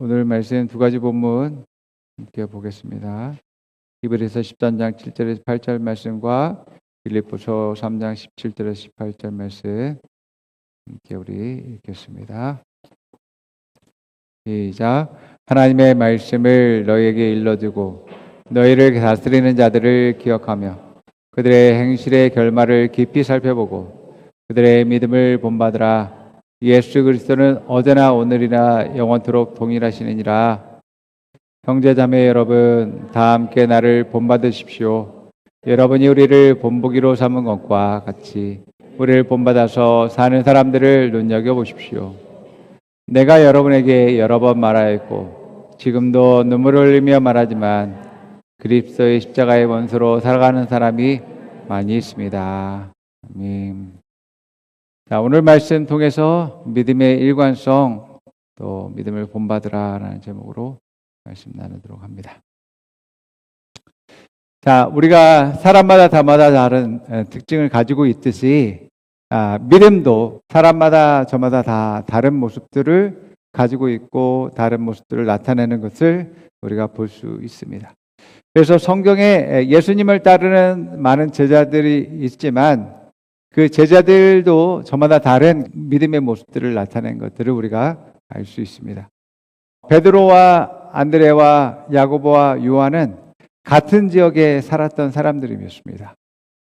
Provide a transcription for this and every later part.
오늘 말씀 두 가지 본문 함께 보겠습니다. 히브리서 13장 7절에서 8절 말씀과 빌립보서 3장 17절에서 18절 말씀 함께 우리 읽겠습니다. 시작. 하나님의 말씀을 너희에게 일러주고 너희를 다스리는 자들을 기억하며 그들의 행실의 결말을 깊이 살펴보고 그들의 믿음을 본받으라. 예수 그리스도는 어제나 오늘이나 영원토록 동일하시느니라. 형제자매 여러분, 다 함께 나를 본받으십시오. 여러분이 우리를 본보기로 삼은 것과 같이 우리를 본받아서 사는 사람들을 눈여겨보십시오. 내가 여러분에게 여러 번 말하였고 지금도 눈물을 흘리며 말하지만 그리스도의 십자가의 원수로 살아가는 사람이 많이 있습니다. 아멘. 자, 오늘 말씀 통해서 믿음의 일관성 또 믿음을 본받으라 라는 제목으로 말씀 나누도록 합니다. 자, 우리가 사람마다 다마다 다른 특징을 가지고 있듯이 믿음도 사람마다 저마다 다 다른 모습들을 가지고 있고 다른 모습들을 나타내는 것을 우리가 볼 수 있습니다. 그래서 성경에 예수님을 따르는 많은 제자들이 있지만 그 제자들도 저마다 다른 믿음의 모습들을 나타낸 것들을 우리가 알 수 있습니다. 베드로와 안드레와 야고보와 요한은 같은 지역에 살았던 사람들이었습니다.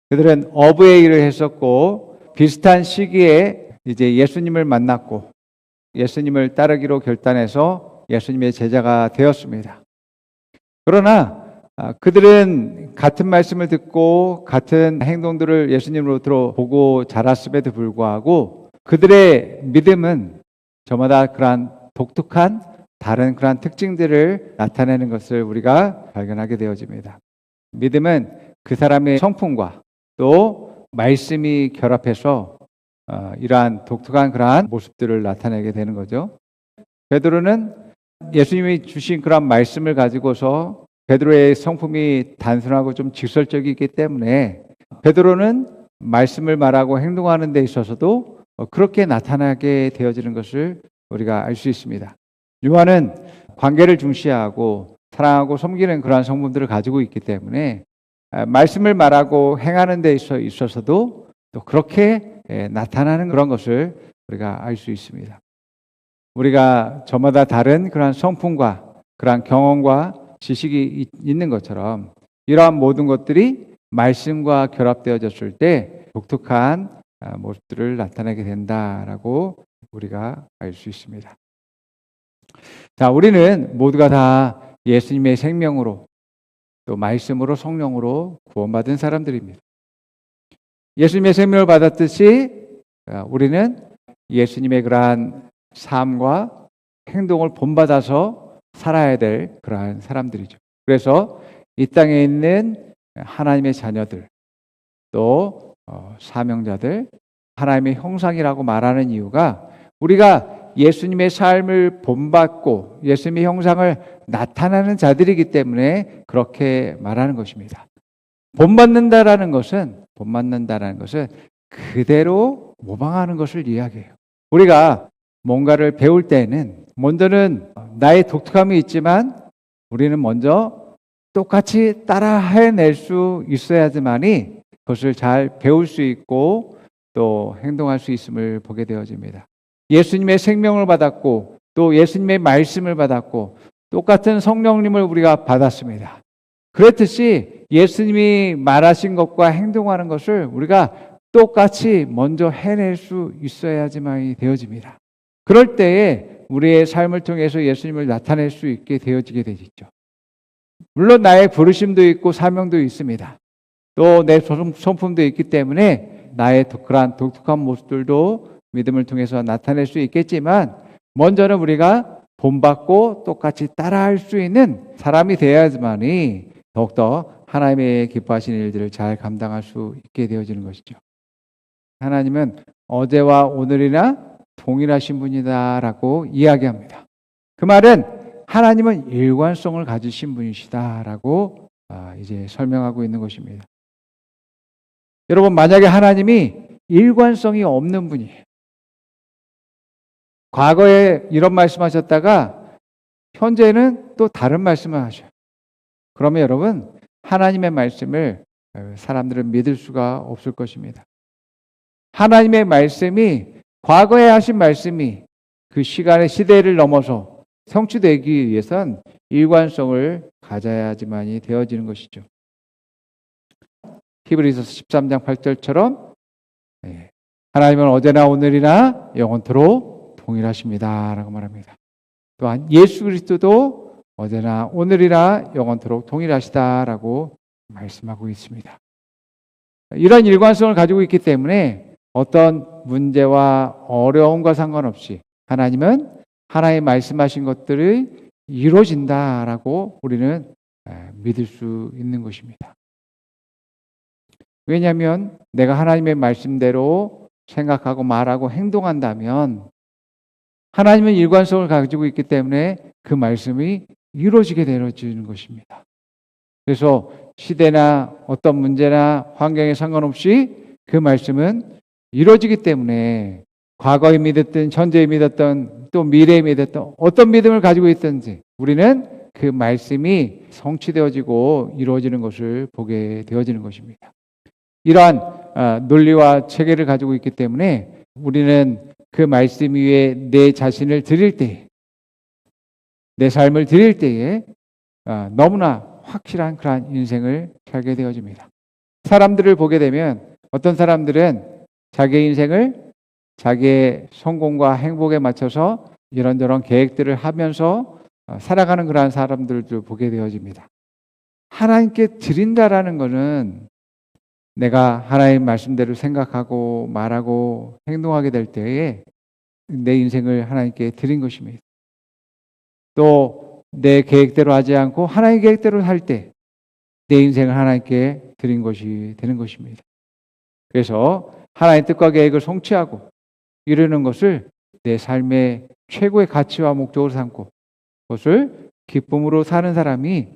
그들은 어부의 일을 했었고 비슷한 시기에 이제 예수님을 만났고 예수님을 따르기로 결단해서 예수님의 제자가 되었습니다. 그러나 그들은 같은 말씀을 듣고 같은 행동들을 예수님으로부터 보고 자랐음에도 불구하고 그들의 믿음은 저마다 그러한 독특한 다른 그러한 특징들을 나타내는 것을 우리가 발견하게 되어집니다. 믿음은 그 사람의 성품과 또 말씀이 결합해서 이러한 독특한 그러한 모습들을 나타내게 되는 거죠. 베드로는 예수님이 주신 그런 말씀을 가지고서 베드로의 성품이 단순하고 좀 직설적이기 때문에 베드로는 말씀을 말하고 행동하는 데 있어서도 그렇게 나타나게 되어지는 것을 우리가 알 수 있습니다. 요한은 관계를 중시하고 사랑하고 섬기는 그러한 성품들을 가지고 있기 때문에 말씀을 말하고 행하는 데 있어서도 또 그렇게 나타나는 그런 것을 우리가 알 수 있습니다. 우리가 저마다 다른 그러한 성품과 그러한 경험과 지식이 있는 것처럼 이러한 모든 것들이 말씀과 결합되어졌을 때 독특한 모습들을 나타내게 된다라고 우리가 알 수 있습니다. 자, 우리는 모두가 다 예수님의 생명으로 또 말씀으로 성령으로 구원받은 사람들입니다. 예수님의 생명을 받았듯이 우리는 예수님의 그러한 삶과 행동을 본받아서 살아야 될 그러한 사람들이죠. 그래서 이 땅에 있는 하나님의 자녀들 또 사명자들 하나님의 형상이라고 말하는 이유가 우리가 예수님의 삶을 본받고 예수님의 형상을 나타나는 자들이기 때문에 그렇게 말하는 것입니다. 본받는다라는 것은 그대로 모방하는 것을 이야기해요. 우리가 뭔가를 배울 때는 먼저는 나의 독특함이 있지만 우리는 먼저 똑같이 따라 해낼 수 있어야지만이 그것을 잘 배울 수 있고 또 행동할 수 있음을 보게 되어집니다. 예수님의 생명을 받았고 또 예수님의 말씀을 받았고 똑같은 성령님을 우리가 받았습니다. 그렇듯이 예수님이 말하신 것과 행동하는 것을 우리가 똑같이 먼저 해낼 수 있어야지만이 되어집니다. 그럴 때에 우리의 삶을 통해서 예수님을 나타낼 수 있게 되어지게 되죠. 물론 나의 부르심도 있고 사명도 있습니다. 또 내 성품도 있기 때문에 나의 그러한 독특한 모습들도 믿음을 통해서 나타낼 수 있겠지만 먼저는 우리가 본받고 똑같이 따라할 수 있는 사람이 되어야지만이 더욱더 하나님의 기뻐하시는 일들을 잘 감당할 수 있게 되어지는 것이죠. 하나님은 어제와 오늘이나 동일하신 분이다라고 이야기합니다. 그 말은 하나님은 일관성을 가지신 분이시다라고 이제 설명하고 있는 것입니다. 여러분, 만약에 하나님이 일관성이 없는 분이에요. 과거에 이런 말씀하셨다가 현재는 또 다른 말씀을 하셔요. 그러면 여러분, 하나님의 말씀을 사람들은 믿을 수가 없을 것입니다. 하나님의 말씀이, 과거에 하신 말씀이 그 시간의 시대를 넘어서 성취되기 위해선 일관성을 가져야지만이 되어지는 것이죠. 히브리서 13장 8절처럼 하나님은 어제나 오늘이나 영원토록 동일하십니다 라고 말합니다. 또한 예수 그리스도도 어제나 오늘이나 영원토록 동일하시다라고 말씀하고 있습니다. 이런 일관성을 가지고 있기 때문에 어떤 문제와 어려움과 상관없이 하나님은 하나님 말씀하신 것들이 이루어진다라고 우리는 믿을 수 있는 것입니다. 왜냐하면 내가 하나님의 말씀대로 생각하고 말하고 행동한다면 하나님은 일관성을 가지고 있기 때문에 그 말씀이 이루어지게 되어지는 것입니다. 그래서 시대나 어떤 문제나 환경에 상관없이 그 말씀은 이루어지기 때문에 과거에 믿었든 현재에 믿었든 또 미래에 믿었든 어떤 믿음을 가지고 있든지 우리는 그 말씀이 성취되어지고 이루어지는 것을 보게 되어지는 것입니다. 이러한 논리와 체계를 가지고 있기 때문에 우리는 그 말씀 위에 내 자신을 드릴 때, 내 삶을 드릴 때에 너무나 확실한 그러한 인생을 살게 되어집니다. 사람들을 보게 되면 어떤 사람들은 자기의 인생을 자기의 성공과 행복에 맞춰서 이런저런 계획들을 하면서 살아가는 그러한 사람들도 보게 되어집니다. 하나님께 드린다라는 것은 내가 하나님 말씀대로 생각하고 말하고 행동하게 될 때에 내 인생을 하나님께 드린 것입니다. 또 내 계획대로 하지 않고 하나님의 계획대로 살 때 내 인생을 하나님께 드린 것이 되는 것입니다. 그래서 하나님의 뜻과 계획을 성취하고 이루는 것을 내 삶의 최고의 가치와 목적으로 삼고 그것을 기쁨으로 사는 사람이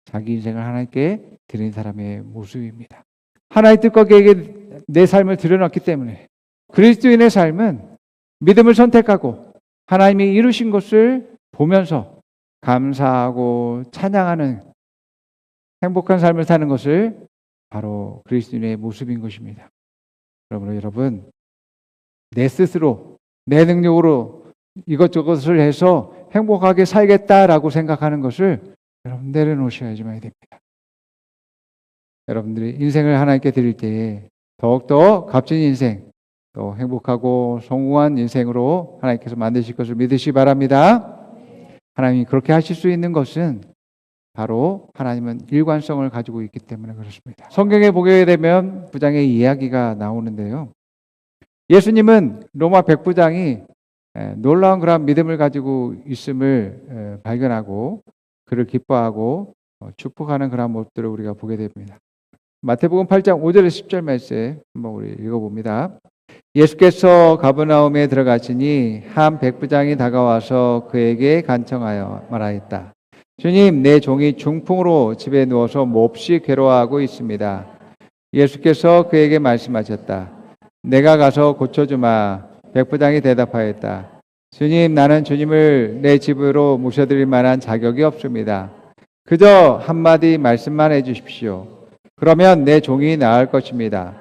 자기 인생을 하나님께 드린 사람의 모습입니다. 하나님의 뜻과 계획에 내 삶을 드려놨기 때문에 그리스도인의 삶은 믿음을 선택하고 하나님이 이루신 것을 보면서 감사하고 찬양하는 행복한 삶을 사는 것을 바로 그리스도인의 모습인 것입니다. 여러분, 내 스스로 내 능력으로 이것저것을 해서 행복하게 살겠다라고 생각하는 것을 여러분 내려놓으셔야지만 됩니다. 여러분들이 인생을 하나님께 드릴 때에 더욱더 값진 인생, 또 행복하고 성공한 인생으로 하나님께서 만드실 것을 믿으시기 바랍니다. 하나님이 그렇게 하실 수 있는 것은 바로 하나님은 일관성을 가지고 있기 때문에 그렇습니다. 성경에 보게 되면 부장의 이야기가 나오는데요. 예수님은 로마 백부장이 놀라운 그런 믿음을 가지고 있음을 발견하고 그를 기뻐하고 축복하는 그런 모습들을 우리가 보게 됩니다. 마태복음 8장 5절에서 10절 말씀 한번 우리 읽어봅니다. 예수께서 가버나움에 들어가시니 한 백부장이 다가와서 그에게 간청하여 말하였다. 주님, 내 종이 중풍으로 집에 누워서 몹시 괴로워하고 있습니다. 예수께서 그에게 말씀하셨다. 내가 가서 고쳐주마. 백부장이 대답하였다. 주님, 나는 주님을 내 집으로 모셔드릴 만한 자격이 없습니다. 그저 한마디 말씀만 해주십시오. 그러면 내 종이 나을 것입니다.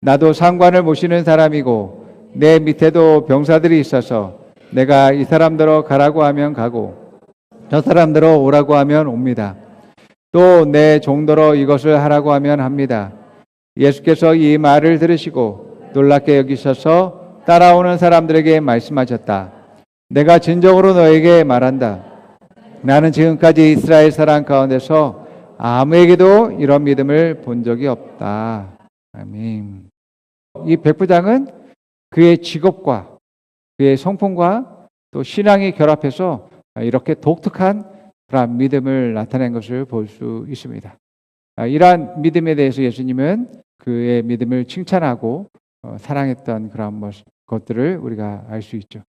나도 상관을 모시는 사람이고 내 밑에도 병사들이 있어서 내가 이 사람들어 가라고 하면 가고 저 사람들어 오라고 하면 옵니다. 또 내 종들어 이것을 하라고 하면 합니다. 예수께서 이 말을 들으시고 놀랍게 여기셔서 따라오는 사람들에게 말씀하셨다. 내가 진정으로 너에게 말한다. 나는 지금까지 이스라엘 사람 가운데서 아무에게도 이런 믿음을 본 적이 없다. 아멘. 이 백부장은 그의 직업과 그의 성품과 또 신앙이 결합해서 이렇게 독특한 그런 믿음을 나타낸 것을 볼 수 있습니다. 이러한 믿음에 대해서 예수님은 그의 믿음을 칭찬하고 사랑했던 그런 것들을 우리가 알 수 있죠.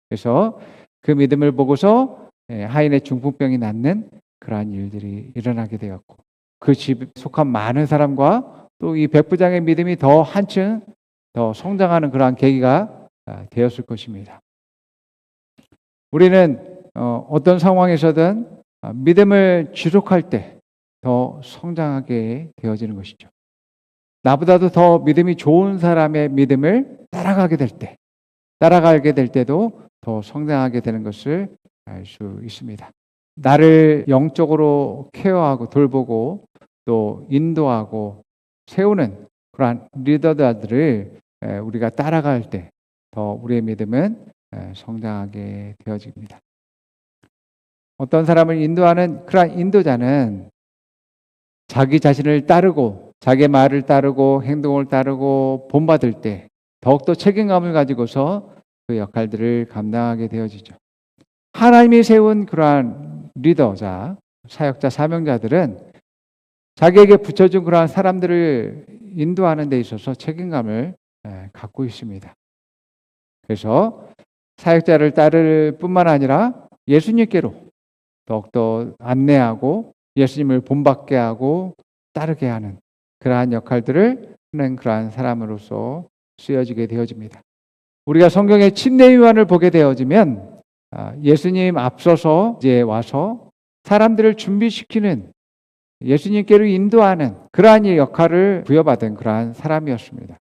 그래서 그 믿음을 보고서 하인의 중풍병이 낫는 그러한 일들이 일어나게 되었고 그 집에 속한 많은 사람과 또 이 백부장의 믿음이 더 한층 더 성장하는 그러한 계기가 되었을 것입니다. 우리는 어떤 상황에서든 믿음을 지속할 때 더 성장하게 되어지는 것이죠. 나보다도 더 믿음이 좋은 사람의 믿음을 따라가게 될 때도 더 성장하게 되는 것을 알 수 있습니다. 나를 영적으로 케어하고 돌보고 또 인도하고 세우는 그러한 리더들을 우리가 따라갈 때 더 우리의 믿음은 성장하게 되어집니다. 어떤 사람을 인도하는 그러한 인도자는 자기 자신을 따르고 자기의 말을 따르고 행동을 따르고 본받을 때 더욱더 책임감을 가지고서 그 역할들을 감당하게 되어지죠. 하나님이 세운 그러한 리더자, 사역자, 사명자들은 자기에게 붙여준 그러한 사람들을 인도하는 데 있어서 책임감을 갖고 있습니다. 그래서 사역자를 따를 뿐만 아니라 예수님께로 더욱더 안내하고 예수님을 본받게 하고 따르게 하는 그러한 역할들을 하는 그러한 사람으로서 쓰여지게 되어집니다. 우리가 성경의 침례요한을 보게 되어지면 예수님 앞서서 이제 와서 사람들을 준비시키는 예수님께로 인도하는 그러한 역할을 부여받은 그러한 사람이었습니다.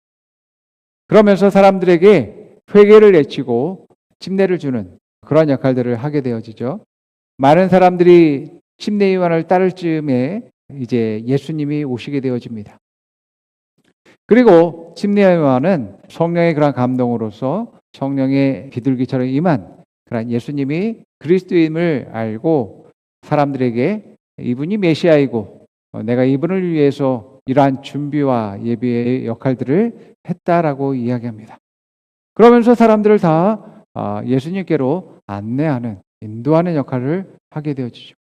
그러면서 사람들에게 회개를 외치고 침례를 주는 그런 역할들을 하게 되어지죠. 많은 사람들이 침례 요한을 따를 즈음에 이제 예수님이 오시게 되어집니다. 그리고 침례 요한은 성령의 그런 감동으로서 성령의 비둘기처럼 임한 그런 예수님이 그리스도임을 알고 사람들에게 이분이 메시아이고 내가 이분을 위해서 이러한 준비와 예비의 역할들을 했다라고 이야기합니다. 그러면서 사람들을 다 예수님께로 안내하는, 인도하는 역할을 하게 되어지죠.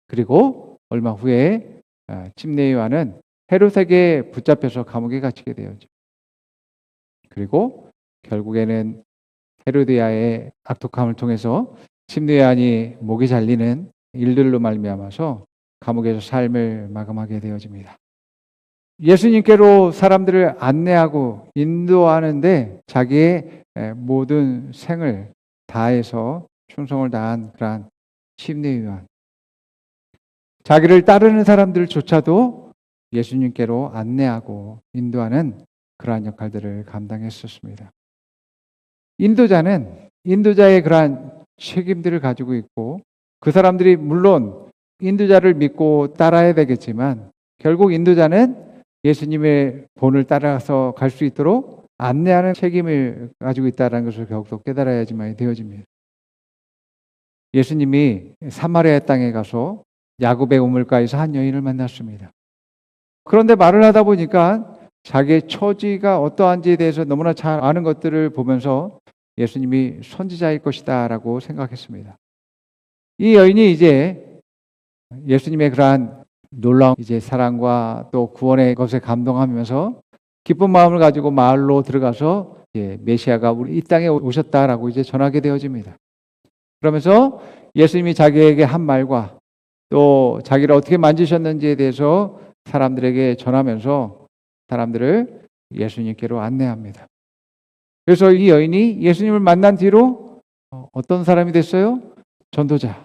그리고 얼마 후에 침례 요한은 헤롯에게 붙잡혀서 감옥에 갇히게 되어죠. 그리고 결국에는 헤로디아의 악독함을 통해서 침례 요한이 목이 잘리는 일들로 말미암아서 감옥에서 삶을 마감하게 되어집니다. 예수님께로 사람들을 안내하고 인도하는데 자기의 모든 생을 다해서 충성을 다한 그러한 침례 요한. 자기를 따르는 사람들조차도 예수님께로 안내하고 인도하는 그러한 역할들을 감당했었습니다. 인도자는 인도자의 그러한 책임들을 가지고 있고 그 사람들이 물론 인도자를 믿고 따라야 되겠지만 결국 인도자는 예수님의 본을 따라서 갈 수 있도록 안내하는 책임을 가지고 있다는 것을 더욱더 깨달아야지만 되어집니다. 예수님이 사마리아 땅에 가서 야곱의 우물가에서 한 여인을 만났습니다. 그런데 말을 하다 보니까 자기의 처지가 어떠한지에 대해서 너무나 잘 아는 것들을 보면서 예수님이 선지자일 것이다 라고 생각했습니다. 이 여인이 이제 예수님의 그러한 놀라운 이제 사랑과 또 구원의 것에 감동하면서 기쁜 마음을 가지고 마을로 들어가서 메시아가 우리 이 땅에 오셨다라고 이제 전하게 되어집니다. 그러면서 예수님이 자기에게 한 말과 또 자기를 어떻게 만지셨는지에 대해서 사람들에게 전하면서 사람들을 예수님께로 안내합니다. 그래서 이 여인이 예수님을 만난 뒤로 어떤 사람이 됐어요? 전도자.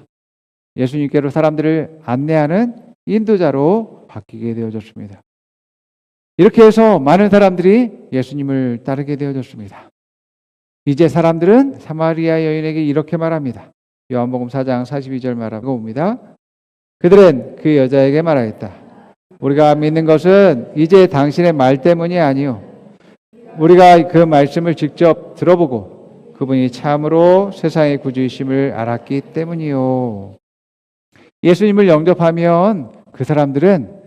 예수님께로 사람들을 안내하는 인도자로 바뀌게 되어졌습니다. 이렇게 해서 많은 사람들이 예수님을 따르게 되어졌습니다. 이제 사람들은 사마리아 여인에게 이렇게 말합니다. 요한복음 4장 42절 말하고 옵니다. 그들은 그 여자에게 말하였다. 우리가 믿는 것은 이제 당신의 말 때문이 아니요. 우리가 그 말씀을 직접 들어보고 그분이 참으로 세상의 구주이심을 알았기 때문이요. 예수님을 영접하면 그 사람들은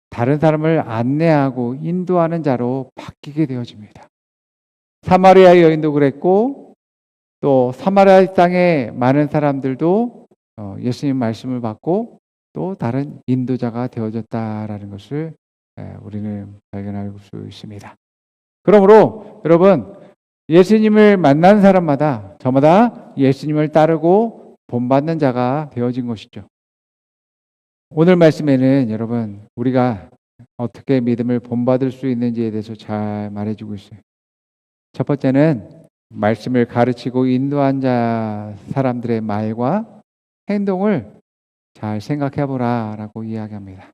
다른 사람을 안내하고 인도하는 자로 바뀌게 되어집니다. 사마리아 여인도 그랬고 또 사마리아 땅의 많은 사람들도 예수님 말씀을 받고 또 다른 인도자가 되어졌다라는 것을 우리는 발견할 수 있습니다. 그러므로 여러분 예수님을 만난 사람마다 저마다 예수님을 따르고 본받는 자가 되어진 것이죠. 오늘 말씀에는 여러분 우리가 어떻게 믿음을 본받을 수 있는지에 대해서 잘 말해주고 있어요. 첫 번째는 말씀을 가르치고 인도한 사람들의 말과 행동을 잘 생각해 보라라고 이야기합니다.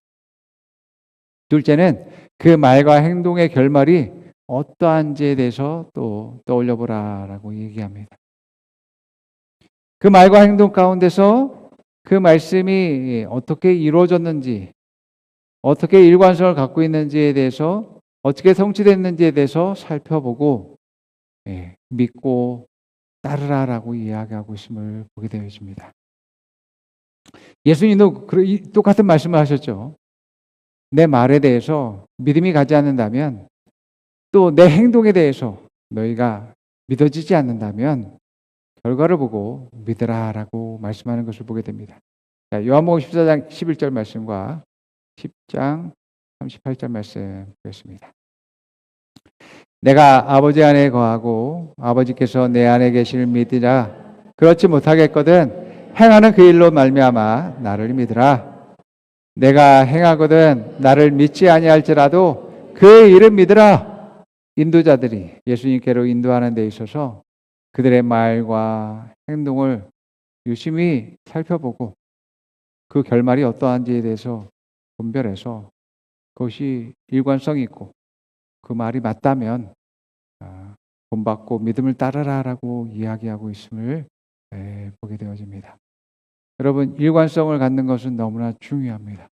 둘째는 그 말과 행동의 결말이 어떠한지에 대해서 또 떠올려 보라라고 얘기합니다. 그 말과 행동 가운데서 그 말씀이 어떻게 이루어졌는지, 어떻게 일관성을 갖고 있는지에 대해서, 어떻게 성취됐는지에 대해서 살펴보고 믿고 따르라라고 이야기하고 있음을 보게 되어집니다. 예수님도 똑같은 말씀을 하셨죠. 내 말에 대해서 믿음이 가지 않는다면, 또 내 행동에 대해서 너희가 믿어지지 않는다면 결과를 보고 믿으라라고 말씀하는 것을 보게 됩니다. 자, 요한복음 14장 11절 말씀과 10장 38절 말씀 보겠습니다. 내가 아버지 안에 거하고 아버지께서 내 안에 계시를 믿으라. 그렇지 못하겠거든 행하는 그 일로 말미암아 나를 믿으라. 내가 행하거든 나를 믿지 아니할지라도 그 일은 믿으라. 인도자들이 예수님께로 인도하는 데 있어서 그들의 말과 행동을 유심히 살펴보고 그 결말이 어떠한지에 대해서 분별해서 그것이 일관성이 있고 그 말이 맞다면 본받고 믿음을 따르라라고 이야기하고 있음을 보게 되어집니다. 여러분, 일관성을 갖는 것은 너무나 중요합니다.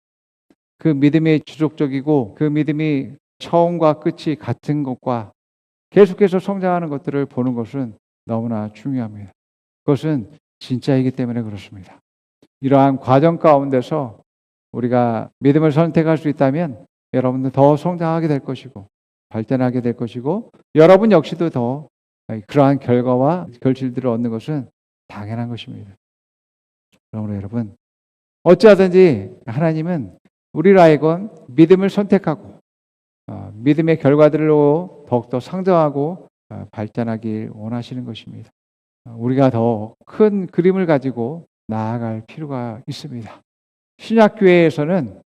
그 믿음이 지속적이고 그 믿음이 처음과 끝이 같은 것과 계속해서 성장하는 것들을 보는 것은 너무나 중요합니다. 그것은 진짜이기 때문에 그렇습니다. 이러한 과정 가운데서 우리가 믿음을 선택할 수 있다면 여러분들 더 성장하게 될 것이고 발전하게 될 것이고 여러분 역시도 더 그러한 결과와 결실들을 얻는 것은 당연한 것입니다. 그러므로 여러분, 어찌하든지 하나님은 우리로 하여금 믿음을 선택하고 믿음의 결과들로 더욱더 성장하고 발전하길 원하시는 것입니다. 우리가 더 큰 그림을 가지고 나아갈 필요가 있습니다. 신약교회에서는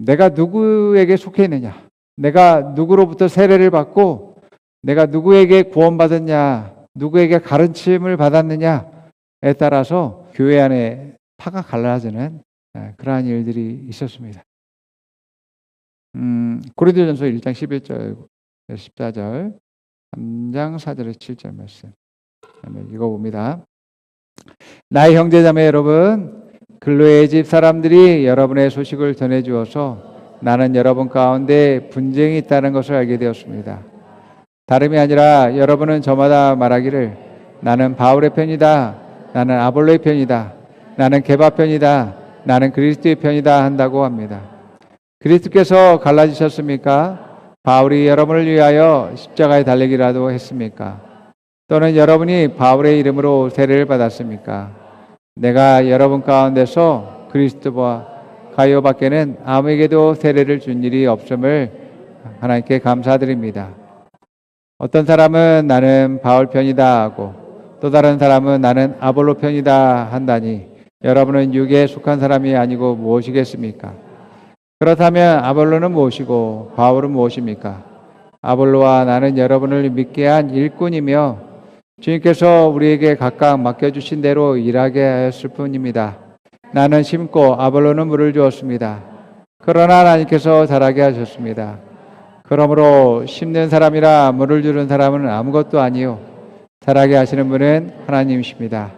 내가 누구에게 속해 있느냐, 내가 누구로부터 세례를 받고 내가 누구에게 구원받았냐, 누구에게 가르침을 받았느냐에 따라서 교회 안에 파가 갈라지는 그러한 일들이 있었습니다. 고린도전서 1장 11절 14절 3장 4절에 7절 말씀 읽어봅니다. 나의 형제자매 여러분, 글로의 집 사람들이 여러분의 소식을 전해주어서 나는 여러분 가운데 분쟁이 있다는 것을 알게 되었습니다. 다름이 아니라 여러분은 저마다 말하기를 나는 바울의 편이다, 나는 아볼로의 편이다, 나는 게바 편이다, 나는 그리스도의 편이다 한다고 합니다. 그리스도께서 갈라지셨습니까? 바울이 여러분을 위하여 십자가에 달리기라도 했습니까? 또는 여러분이 바울의 이름으로 세례를 받았습니까? 내가 여러분 가운데서 그리스도와 가요밖에는 아무에게도 세례를 준 일이 없음을 하나님께 감사드립니다. 어떤 사람은 나는 바울 편이다 하고 또 다른 사람은 나는 아볼로 편이다 한다니 여러분은 육에 속한 사람이 아니고 무엇이겠습니까? 그렇다면 아볼로는 무엇이고 바울은 무엇입니까? 아볼로와 나는 여러분을 믿게 한 일꾼이며 주님께서 우리에게 각각 맡겨주신 대로 일하게 하였을 뿐입니다. 나는 심고 아볼로는 물을 주었습니다. 그러나 하나님께서 자라게 하셨습니다. 그러므로 심는 사람이라 물을 주는 사람은 아무것도 아니요 자라게 하시는 분은 하나님이십니다.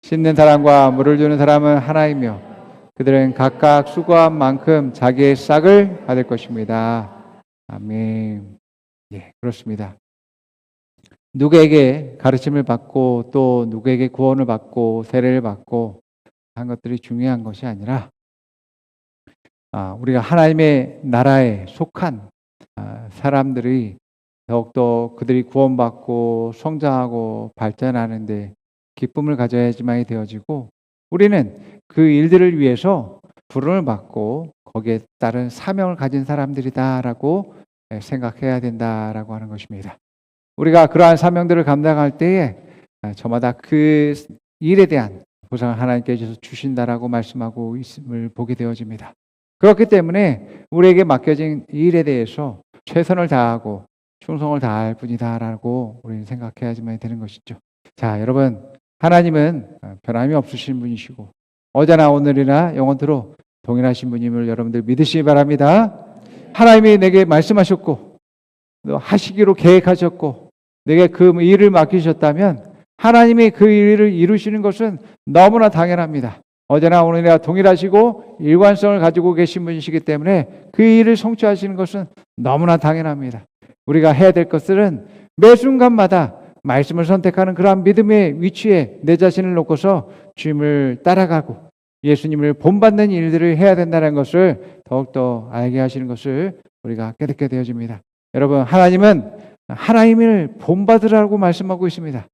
심는 사람과 물을 주는 사람은 하나이며 그들은 각각 수고한 만큼 자기의 싹을 받을 것입니다. 아멘. 예, 그렇습니다. 누구에게 가르침을 받고 또 누구에게 구원을 받고 세례를 받고 한 것들이 중요한 것이 아니라 우리가 하나님의 나라에 속한 사람들이 더욱더 그들이 구원받고 성장하고 발전하는데 기쁨을 가져야지만이 되어지고 우리는 그 일들을 위해서 부름을 받고 거기에 따른 사명을 가진 사람들이다라고 생각해야 된다라고 하는 것입니다. 우리가 그러한 사명들을 감당할 때에 저마다 그 일에 대한 보상을 하나님께서 주신다라고 말씀하고 있음을 보게 되어집니다. 그렇기 때문에 우리에게 맡겨진 일에 대해서 최선을 다하고 충성을 다할 뿐이다라고 우리는 생각해야지만 되는 것이죠. 자, 여러분, 하나님은 변함이 없으신 분이시고 어제나 오늘이나 영원토록 동일하신 분임을 여러분들 믿으시기 바랍니다. 하나님이 내게 말씀하셨고 하시기로 계획하셨고 내게 그 일을 맡기셨다면 하나님이 그 일을 이루시는 것은 너무나 당연합니다. 어제나 오늘이나 동일하시고 일관성을 가지고 계신 분이시기 때문에 그 일을 성취하시는 것은 너무나 당연합니다. 우리가 해야 될 것들은 매 순간마다 말씀을 선택하는 그러한 믿음의 위치에 내 자신을 놓고서 주님을 따라가고 예수님을 본받는 일들을 해야 된다는 것을 더욱더 알게 하시는 것을 우리가 깨닫게 되어집니다. 여러분, 하나님은 하나님을 본받으라고 말씀하고 있습니다.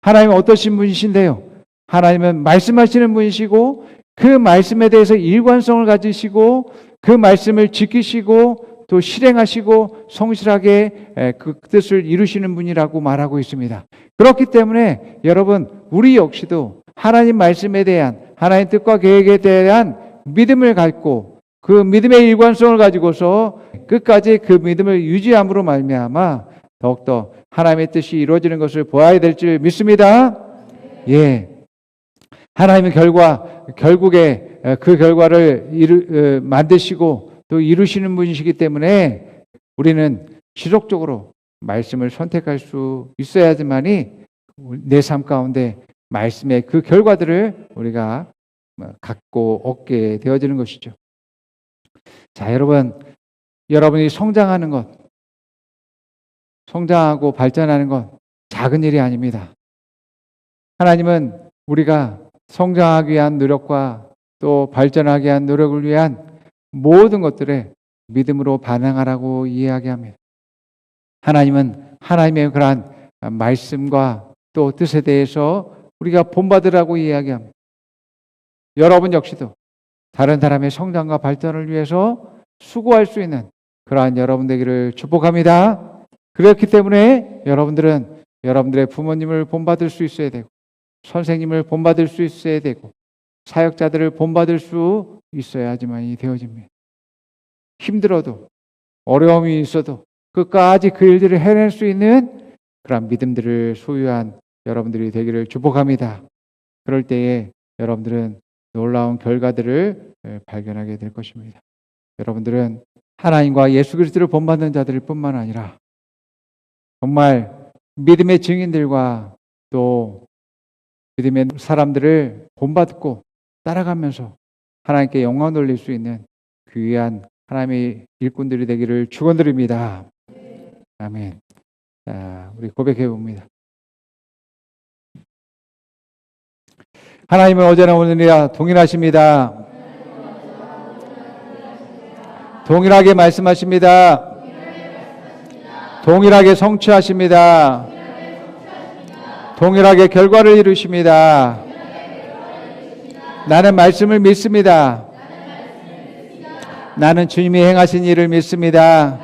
하나님은 어떠신 분이신데요? 하나님은 말씀하시는 분이시고 그 말씀에 대해서 일관성을 가지시고 그 말씀을 지키시고 또 실행하시고 성실하게 그 뜻을 이루시는 분이라고 말하고 있습니다. 그렇기 때문에 여러분, 우리 역시도 하나님 말씀에 대한 하나님 뜻과 계획에 대한 믿음을 갖고 그 믿음의 일관성을 가지고서 끝까지 그 믿음을 유지함으로 말미암아 더욱더 하나님의 뜻이 이루어지는 것을 보아야 될 줄 믿습니다. 예. 하나님은 결국에 그 결과를 만드시고 또 이루시는 분이시기 때문에 우리는 지속적으로 말씀을 선택할 수 있어야지만이 내 삶 가운데 말씀의 그 결과들을 우리가 갖고 얻게 되어지는 것이죠. 자, 여러분이 성장하는 것, 성장하고 발전하는 것 작은 일이 아닙니다. 하나님은 우리가 성장하기 위한 노력과 또 발전하기 위한 노력을 위한 모든 것들에 믿음으로 반응하라고 이야기합니다. 하나님은 하나님의 그러한 말씀과 또 뜻에 대해서 우리가 본받으라고 이야기합니다. 여러분 역시도 다른 사람의 성장과 발전을 위해서 수고할 수 있는 그러한 여러분 되기를 축복합니다. 그렇기 때문에 여러분들은 여러분들의 부모님을 본받을 수 있어야 되고 선생님을 본받을 수 있어야 되고 사역자들을 본받을 수 있어야지만이 되어집니다. 힘들어도 어려움이 있어도 끝까지 그 일들을 해낼 수 있는 그런 믿음들을 소유한 여러분들이 되기를 축복합니다. 그럴 때에 여러분들은 놀라운 결과들을 발견하게 될 것입니다. 여러분들은 하나님과 예수 그리스도를 본받는 자들 뿐만 아니라 정말 믿음의 증인들과 또 믿음의 사람들을 본받고 따라가면서 하나님께 영광 돌릴 수 있는 귀한 하나님의 일꾼들이 되기를 축원드립니다. 아멘. 자, 우리 고백해 봅니다. 하나님은 어제나 오늘이라 동일하십니다. 동일하게 말씀하십니다. 동일하게 성취하십니다. 동일하게 결과를 이루십니다. 나는 말씀을 믿습니다. 나는 주님이 행하신 일을 믿습니다.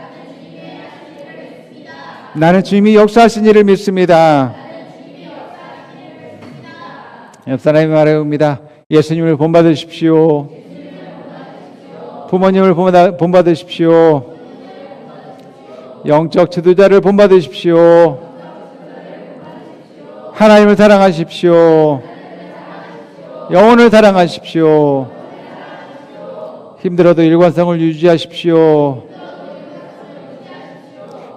나는 주님이 역사하신 일을 믿습니다. 옆 사람이 말해봅니다. 예수님을 본받으십시오. 부모님을 본받으십시오. 영적 지도자를 본받으십시오. 하나님을 사랑하십시오. 영혼을 사랑하십시오. 힘들어도 일관성을 유지하십시오.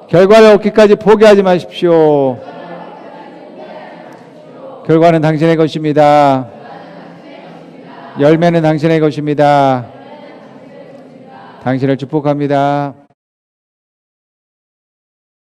결과를 얻기까지 포기하지 마십시오. 결과는 당신의 것입니다. 열매는 당신의 것입니다. 당신을 축복합니다.